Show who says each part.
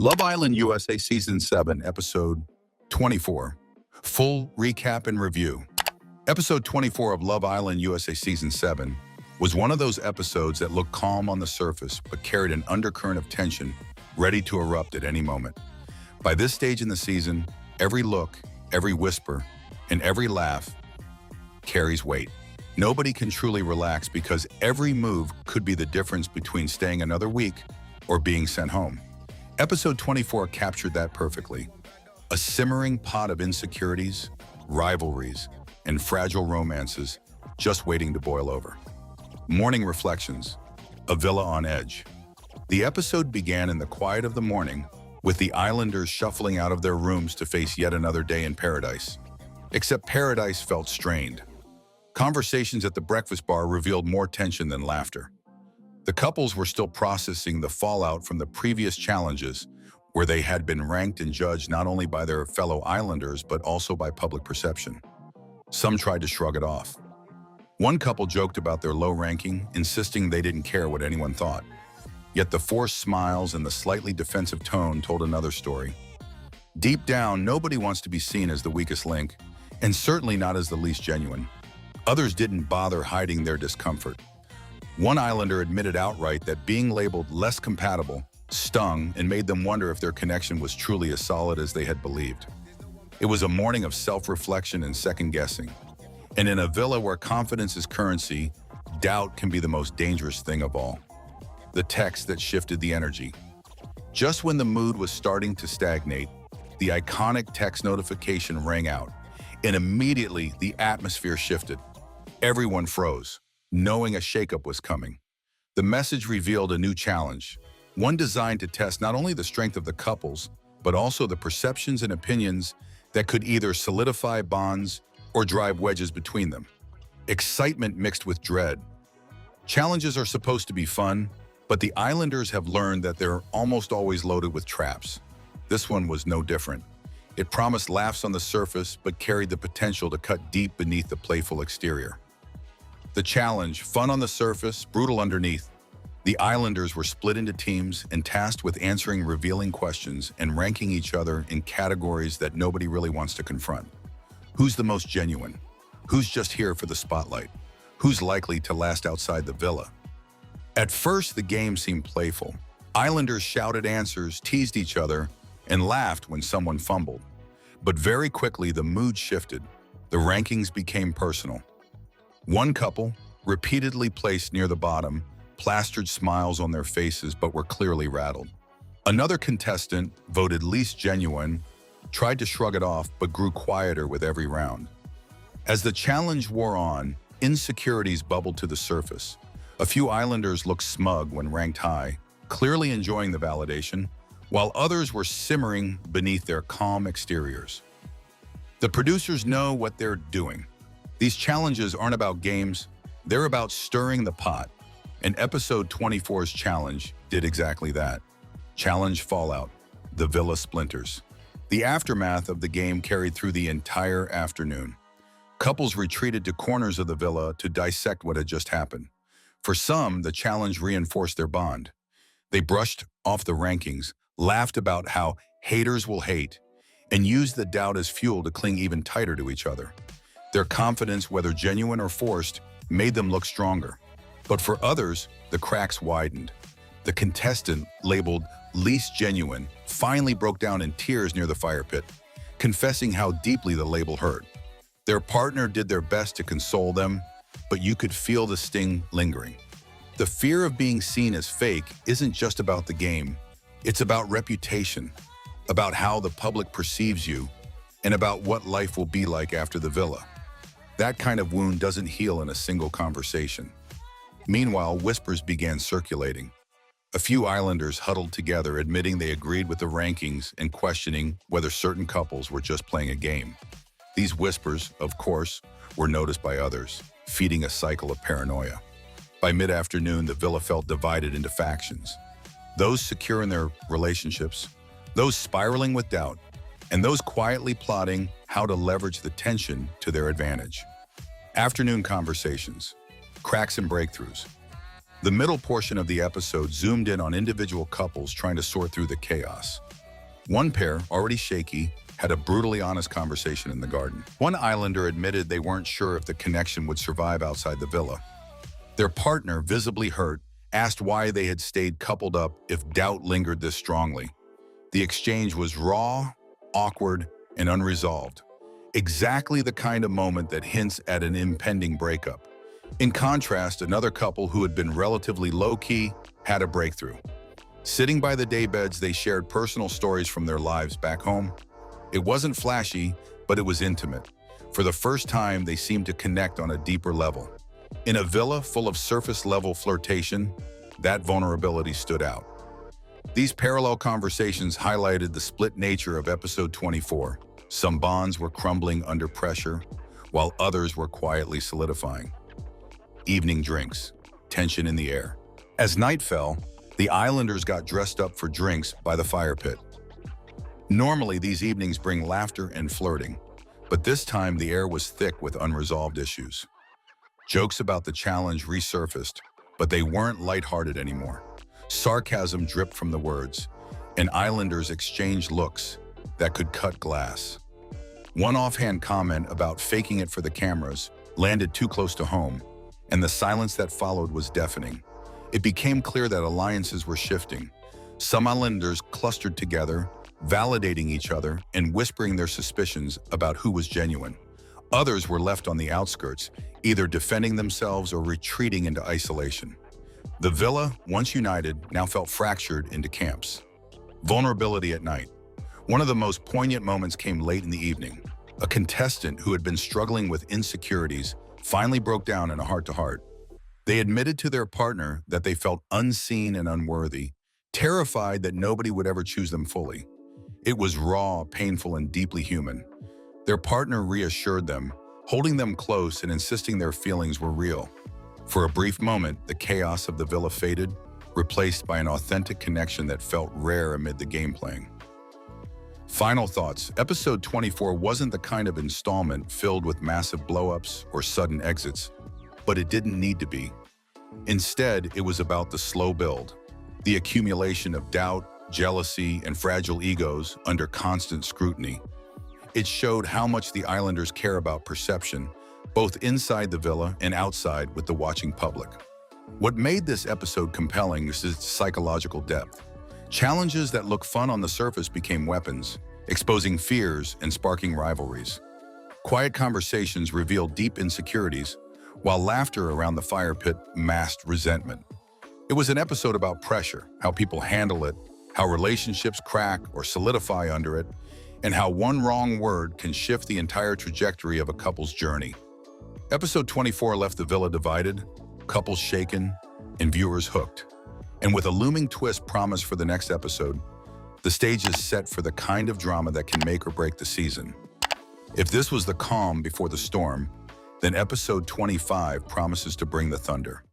Speaker 1: Love Island USA Season 7, Episode 24. Full recap and review. Episode 24 of Love Island USA Season 7 was one of those episodes that looked calm on the surface but carried an undercurrent of tension ready to erupt at any moment. By this stage in the season, every look, every whisper, and every laugh carries weight. Nobody can truly relax because every move could be the difference between staying another week or being sent home. Episode 24 captured that perfectly. A simmering pot of insecurities, rivalries, and fragile romances just waiting to boil over. Morning reflections. A villa on edge. The episode began in the quiet of the morning with the islanders shuffling out of their rooms to face yet another day in paradise. Except paradise felt strained. Conversations at the breakfast bar revealed more tension than laughter. The couples were still processing the fallout from the previous challenges where they had been ranked and judged not only by their fellow islanders but also by public perception. Some tried to shrug it off. One couple joked about their low ranking, insisting they didn't care what anyone thought. Yet the forced smiles and the slightly defensive tone told another story. Deep down, nobody wants to be seen as the weakest link, and certainly not as the least genuine. Others didn't bother hiding their discomfort. One islander admitted outright that being labeled less compatible stung and made them wonder if their connection was truly as solid as they had believed. It was a morning of self-reflection and second-guessing. And in a villa where confidence is currency, doubt can be the most dangerous thing of all. The text that shifted the energy. Just when the mood was starting to stagnate, the iconic text notification rang out, and immediately the atmosphere shifted. Everyone froze, knowing a shakeup was coming. The message revealed a new challenge, one designed to test not only the strength of the couples, but also the perceptions and opinions that could either solidify bonds or drive wedges between them. Excitement mixed with dread. Challenges are supposed to be fun, but the islanders have learned that they're almost always loaded with traps. This one was no different. It promised laughs on the surface, but carried the potential to cut deep beneath the playful exterior. The challenge, fun on the surface, brutal underneath. The islanders were split into teams and tasked with answering revealing questions and ranking each other in categories that nobody really wants to confront. Who's the most genuine? Who's just here for the spotlight? Who's likely to last outside the villa? At first, the game seemed playful. Islanders shouted answers, teased each other, and laughed when someone fumbled. But very quickly, the mood shifted. The rankings became personal. One couple, repeatedly placed near the bottom, plastered smiles on their faces but were clearly rattled. Another contestant, voted least genuine, tried to shrug it off but grew quieter with every round. As the challenge wore on, insecurities bubbled to the surface. A few islanders looked smug when ranked high, clearly enjoying the validation, while others were simmering beneath their calm exteriors. The producers know what they're doing. These challenges aren't about games, they're about stirring the pot. And episode 24's challenge did exactly that. Challenge fallout, the villa splinters. The aftermath of the game carried through the entire afternoon. Couples retreated to corners of the villa to dissect what had just happened. For some, the challenge reinforced their bond. They brushed off the rankings, laughed about how haters will hate, and used the doubt as fuel to cling even tighter to each other. Their confidence, whether genuine or forced, made them look stronger. But for others, the cracks widened. The contestant, labeled least genuine, finally broke down in tears near the fire pit, confessing how deeply the label hurt. Their partner did their best to console them, but you could feel the sting lingering. The fear of being seen as fake isn't just about the game. It's about reputation, about how the public perceives you, and about what life will be like after the villa. That kind of wound doesn't heal in a single conversation. Meanwhile, whispers began circulating. A few islanders huddled together, admitting they agreed with the rankings and questioning whether certain couples were just playing a game. These whispers, of course, were noticed by others, feeding a cycle of paranoia. By mid-afternoon, the villa felt divided into factions. Those secure in their relationships, those spiraling with doubt, and those quietly plotting how to leverage the tension to their advantage. Afternoon conversations, cracks and breakthroughs. The middle portion of the episode zoomed in on individual couples trying to sort through the chaos. One pair, already shaky, had a brutally honest conversation in the garden. One islander admitted they weren't sure if the connection would survive outside the villa. Their partner, visibly hurt, asked why they had stayed coupled up if doubt lingered this strongly. The exchange was raw, awkward, and unresolved. Exactly the kind of moment that hints at an impending breakup. In contrast, another couple who had been relatively low-key had a breakthrough. Sitting by the daybeds, they shared personal stories from their lives back home. It wasn't flashy, but it was intimate. For the first time, they seemed to connect on a deeper level. In a villa full of surface-level flirtation, that vulnerability stood out. These parallel conversations highlighted the split nature of episode 24. Some bonds were crumbling under pressure, while others were quietly solidifying. Evening drinks, tension in the air. As night fell, the islanders got dressed up for drinks by the fire pit. Normally, these evenings bring laughter and flirting, but this time the air was thick with unresolved issues. Jokes about the challenge resurfaced, but they weren't lighthearted anymore. Sarcasm dripped from the words, and islanders exchanged looks that could cut glass. One offhand comment about faking it for the cameras landed too close to home, and the silence that followed was deafening. It became clear that alliances were shifting. Some islanders clustered together, validating each other and whispering their suspicions about who was genuine. Others were left on the outskirts, either defending themselves or retreating into isolation. The villa, once united, now felt fractured into camps. Vulnerability at night. One of the most poignant moments came late in the evening. A contestant who had been struggling with insecurities finally broke down in a heart-to-heart. They admitted to their partner that they felt unseen and unworthy, terrified that nobody would ever choose them fully. It was raw, painful, and deeply human. Their partner reassured them, holding them close and insisting their feelings were real. For a brief moment, the chaos of the villa faded, replaced by an authentic connection that felt rare amid the game playing. Final thoughts. Episode 24 wasn't the kind of installment filled with massive blow-ups or sudden exits, but it didn't need to be. Instead, it was about the slow build, the accumulation of doubt, jealousy, and fragile egos under constant scrutiny. It showed how much the islanders care about perception, both inside the villa and outside with the watching public. What made this episode compelling is its psychological depth. Challenges that look fun on the surface became weapons, exposing fears and sparking rivalries. Quiet conversations revealed deep insecurities, while laughter around the fire pit masked resentment. It was an episode about pressure, how people handle it, how relationships crack or solidify under it, and how one wrong word can shift the entire trajectory of a couple's journey. Episode 24 left the villa divided, couples shaken, and viewers hooked. And with a looming twist promised for the next episode, the stage is set for the kind of drama that can make or break the season. If this was the calm before the storm, then episode 25 promises to bring the thunder.